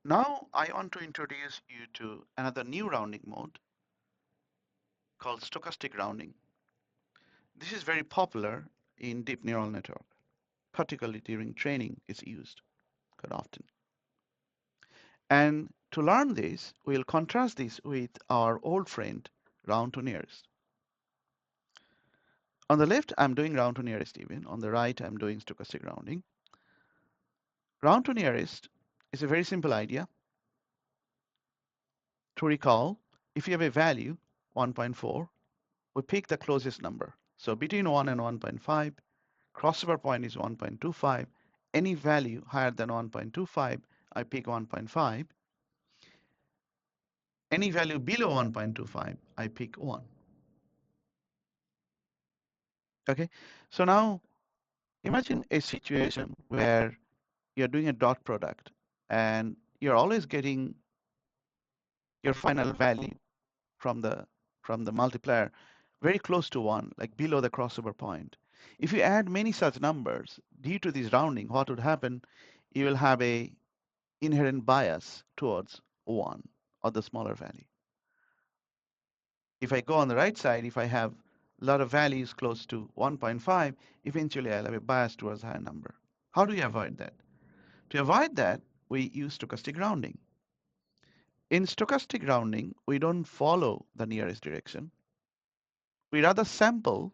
Now I want to introduce you to another new rounding mode called stochastic rounding. This is very popular in deep neural network, particularly during training it's used quite often. And to learn this, we'll contrast this with our old friend round to nearest. On the left, I'm doing round to nearest even. On the right, I'm doing stochastic rounding. Round to nearest is a very simple idea. To recall, if you have a value, 1.4, we pick the closest number. So between 1 and 1.5, crossover point is 1.25. Any value higher than 1.25, I pick 1.5. Any value below 1.25, I pick 1. Okay, so now imagine a situation where you're doing a dot product and you're always getting your final value from the multiplier very close to 1, like below the crossover point. If you add many such numbers, due to this rounding, what would happen? You will have a inherent bias towards 1 or the smaller value. If I go on the right side, if I have a lot of values close to 1.5, eventually I'll have a bias towards a higher number. How do you avoid that? To avoid that, we use stochastic rounding. In stochastic rounding, we don't follow the nearest direction. We rather sample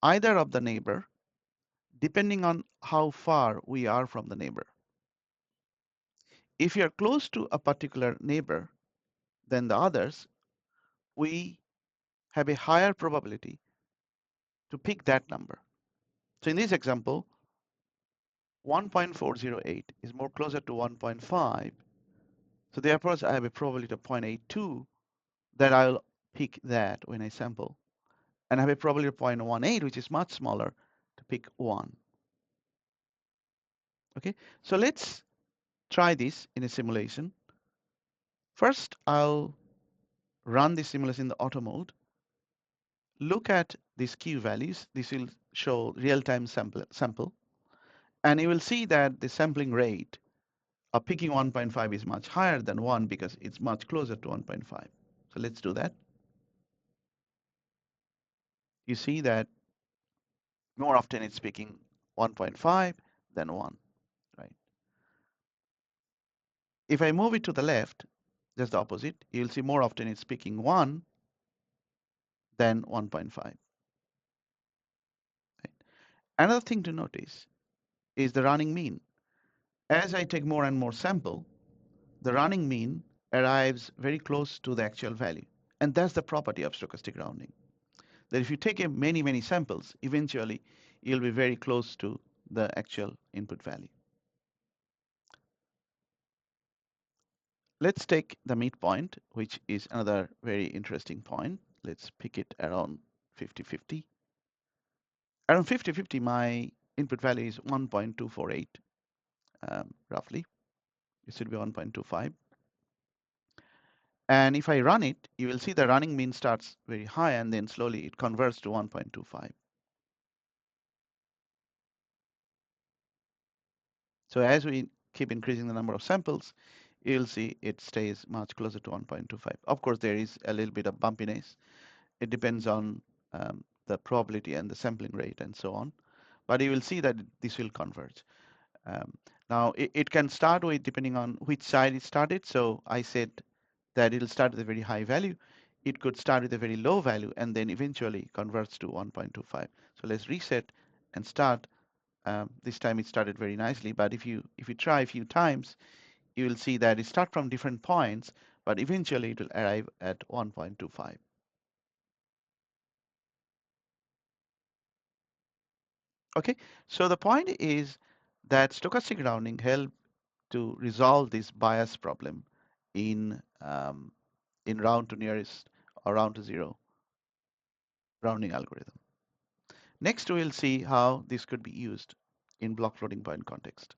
either of the neighbor depending on how far we are from the neighbor. If you are close to a particular neighbor than the others, we have a higher probability to pick that number. So in this example, 1.408 is more closer to 1.5. So therefore, I have a probability of 0.82 that I'll pick that when I sample. And I have a probability of 0.18, which is much smaller, to pick 1. Okay, so let's try this in a simulation. First, I'll run this simulation in the auto mode. Look at these Q values. This will show real-time sample. And you will see that the sampling rate of picking 1.5 is much higher than 1 because it's much closer to 1.5. So let's do that. You see that more often it's picking 1.5 than 1, right? If I move it to the left, just the opposite, you'll see more often it's picking 1 than 1.5. Right? Another thing to notice is the running mean. As I take more and more sample, the running mean arrives very close to the actual value. And that's the property of stochastic rounding. That if you take many, many samples, eventually you'll be very close to the actual input value. Let's take the midpoint, which is another very interesting point. Let's pick it around 50-50. Around 50-50, my input value is 1.248, roughly. It should be 1.25. And if I run it, you will see the running mean starts very high and then slowly it converts to 1.25. So as we keep increasing the number of samples, you'll see it stays much closer to 1.25. Of course, there is a little bit of bumpiness. It depends on the probability and the sampling rate and so on. But you will see that this will converge. Now, it can start with depending on which side it started. So I said that it'll start with a very high value. It could start with a very low value and then eventually converts to 1.25. So let's reset and start. This time it started very nicely, but if you try a few times, you will see that it starts from different points, but eventually it will arrive at 1.25. Okay, so the point is that stochastic rounding helps to resolve this bias problem in round to nearest or round to zero rounding algorithm. Next, we'll see how this could be used in block floating point context.